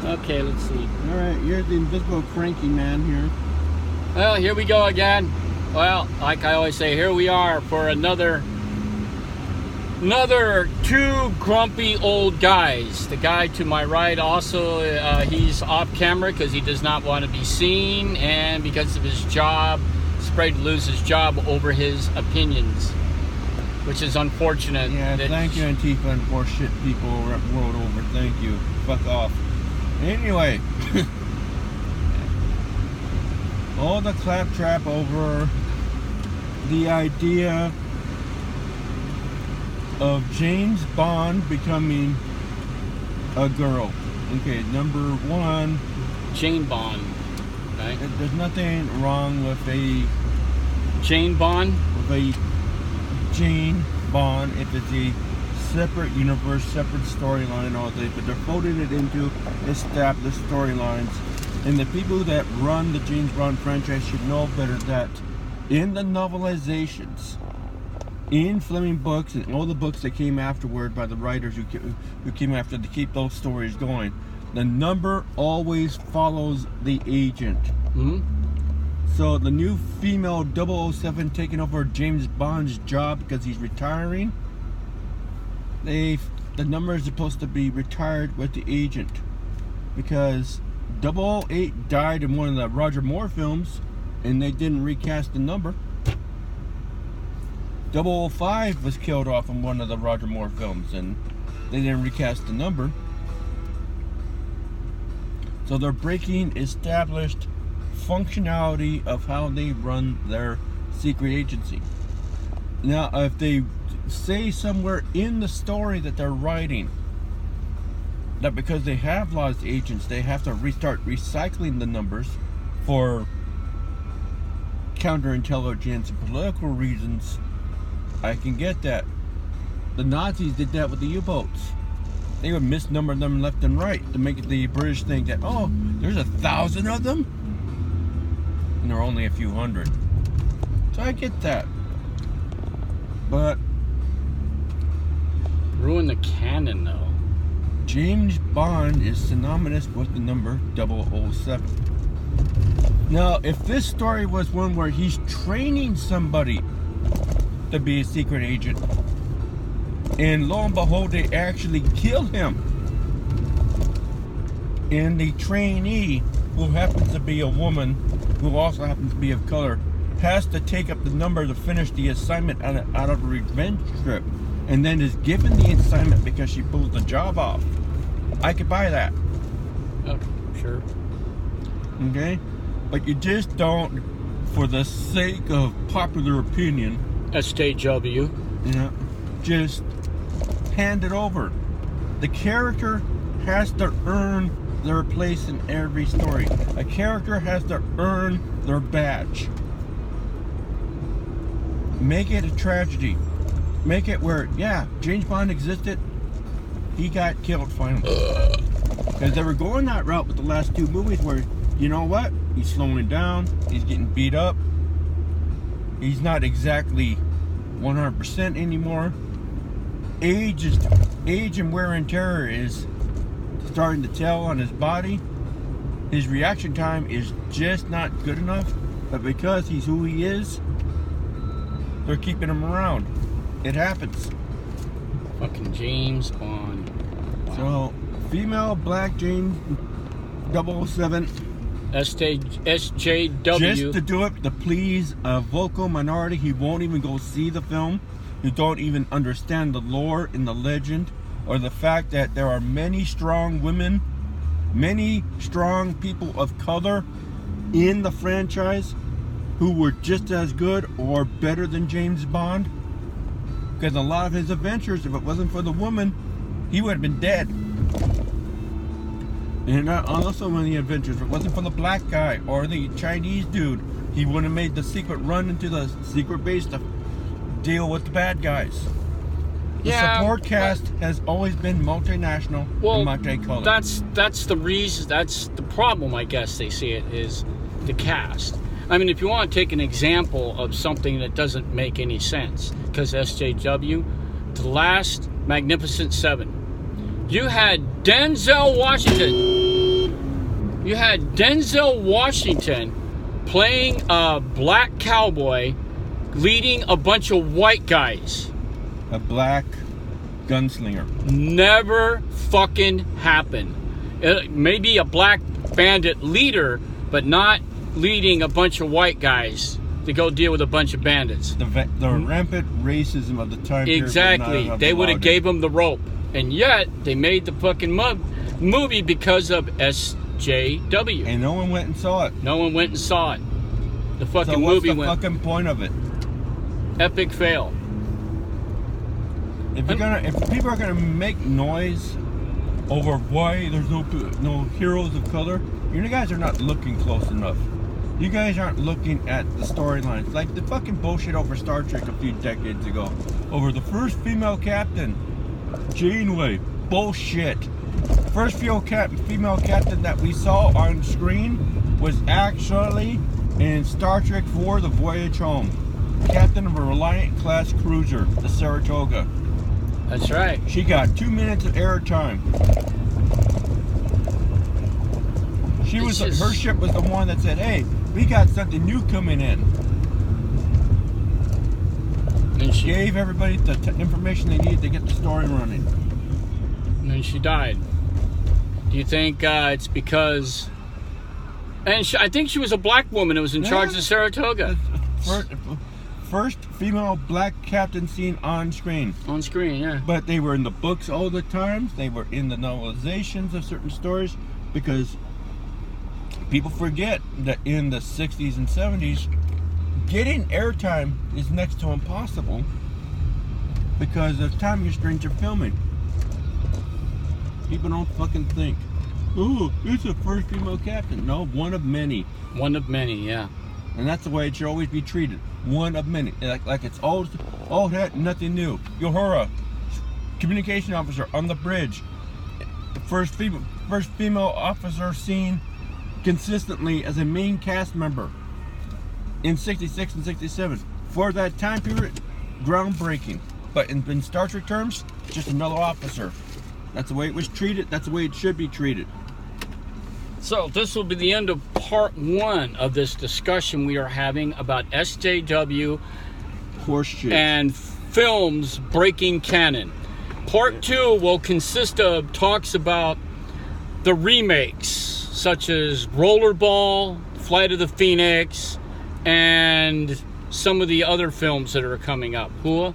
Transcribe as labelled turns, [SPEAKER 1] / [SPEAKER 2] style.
[SPEAKER 1] Okay, let's see.
[SPEAKER 2] Alright, you're the invisible cranky man here.
[SPEAKER 1] Well, here we go again. Well, like I always say, here we are for another two grumpy old guys. The guy to my right also, he's off camera because he does not want to be seen, and because of his job, he's afraid to lose his job over his opinions, which is unfortunate.
[SPEAKER 2] Yeah, thank you, Antifa and poor shit people world over. Thank you. Fuck off. Anyway, all the claptrap over the idea of James Bond becoming a girl. Okay, number one,
[SPEAKER 1] Jane Bond, right?
[SPEAKER 2] There's nothing wrong with a
[SPEAKER 1] Jane Bond?
[SPEAKER 2] With a Jane Bond if it's a separate universe, separate storyline, all day, but they're folding it into established storylines. And the people that run the James Bond franchise should know better that in the novelizations, in Fleming books and all the books that came afterward by the writers who came after to keep those stories going, the number always follows the agent.
[SPEAKER 1] Mm-hmm.
[SPEAKER 2] So the new female 007 taking over James Bond's job because he's retiring, the number is supposed to be retired with the agent, because 008 died in one of the Roger Moore films and they didn't recast the number. 005 was killed off in one of the Roger Moore films and they didn't recast the number. So they're breaking established functionality of how they run their secret agency. Now, if they say somewhere in the story that they're writing that because they have lost agents, they have to restart recycling the numbers for counterintelligence and political reasons, I can get that. The Nazis did that with the U-boats. They would misnumber them left and right to make the British think that, oh, there's 1,000 of them? And there are only a few hundred. So I get that. But
[SPEAKER 1] Ruin the canon, though.
[SPEAKER 2] James Bond is synonymous with the number 007. Now, if this story was one where he's training somebody to be a secret agent, and lo and behold, they actually kill him, and the trainee, who happens to be a woman, who also happens to be of color, has to take up the number to finish the assignment out of a revenge trip, and then is given the assignment because she pulls the job off, I could buy that.
[SPEAKER 1] Oh, sure.
[SPEAKER 2] Okay? But you just don't, for the sake of popular opinion,
[SPEAKER 1] SJW.
[SPEAKER 2] you know, just hand it over. The character has to earn their place in every story. A character has to earn their badge. Make it a tragedy. Make it where, yeah, James Bond existed, he got killed finally. Because they were going that route with the last two movies where, you know what, he's slowing down, he's getting beat up, he's not exactly 100% anymore. Age and wear and tear is starting to tell on his body. His reaction time is just not good enough, but because he's who he is, they're keeping him around. It happens.
[SPEAKER 1] Fucking James Bond. Wow.
[SPEAKER 2] So, female black James 007.
[SPEAKER 1] SJW.
[SPEAKER 2] Just to do it to please a vocal minority who won't even go see the film, who don't even understand the lore and the legend, or the fact that there are many strong women, many strong people of color in the franchise who were just as good or better than James Bond. Because a lot of his adventures, if it wasn't for the woman, he would have been dead. And also in the adventures, if it wasn't for the black guy or the Chinese dude, he wouldn't have made the secret run into the secret base to deal with the bad guys. The support cast has always been multinational and multicolored.
[SPEAKER 1] That's the reason. That's the problem, I guess they see it, is the cast. I mean, if you want to take an example of something that doesn't make any sense, because SJW, the last Magnificent Seven, you had Denzel Washington You had Denzel Washington playing a black cowboy, leading a bunch of white guys.
[SPEAKER 2] A black gunslinger.
[SPEAKER 1] Never fucking happened. It may be a black bandit leader, but not leading a bunch of white guys to go deal with a bunch of bandits.
[SPEAKER 2] The rampant racism of the time period.
[SPEAKER 1] Exactly. They would have gave him the rope. And yet, they made the fucking movie because of SJW.
[SPEAKER 2] And no one went and saw it.
[SPEAKER 1] No one went and saw it. The fucking
[SPEAKER 2] so what's
[SPEAKER 1] movie
[SPEAKER 2] the fucking point of it?
[SPEAKER 1] Epic fail.
[SPEAKER 2] If people are gonna make noise over why there's no heroes of color, you guys are not looking close enough. You guys aren't looking at the storylines. Like the fucking bullshit over Star Trek a few decades ago. Over the first female captain, Janeway. Bullshit. The first female captain that we saw on screen was actually in Star Trek IV, The Voyage Home. Captain of a Reliant class cruiser, the Saratoga.
[SPEAKER 1] That's right.
[SPEAKER 2] She got 2 minutes of airtime. Her ship was the one that said, "Hey, we got something new coming in." And she gave everybody the information they needed to get the story running.
[SPEAKER 1] And then she died. Do you think it's because? And I think she was a black woman who was in charge of Saratoga.
[SPEAKER 2] First female black captain seen on screen.
[SPEAKER 1] On screen, yeah.
[SPEAKER 2] But they were in the books all the time. They were in the novelizations of certain stories, because people forget that in the 60s and 70s, getting airtime is next to impossible because of time constraints of filming. People don't fucking think, "Oh, it's the first female captain." No, one of many.
[SPEAKER 1] One of many, yeah.
[SPEAKER 2] And that's the way it should always be treated. One of many. Like it's old hat, nothing new. Uhura, communication officer on the bridge. The first female officer seen consistently as a main cast member in 66 and 67. For that time period, groundbreaking. But in Star Trek terms, just another officer. That's the way it was treated. That's the way it should be treated.
[SPEAKER 1] So this will be the end of part 1 of this discussion we are having about SJW
[SPEAKER 2] horseshit
[SPEAKER 1] and films breaking canon. Part 2 will consist of talks about the remakes, such as Rollerball, Flight of the Phoenix, and some of the other films that are coming up. Hua?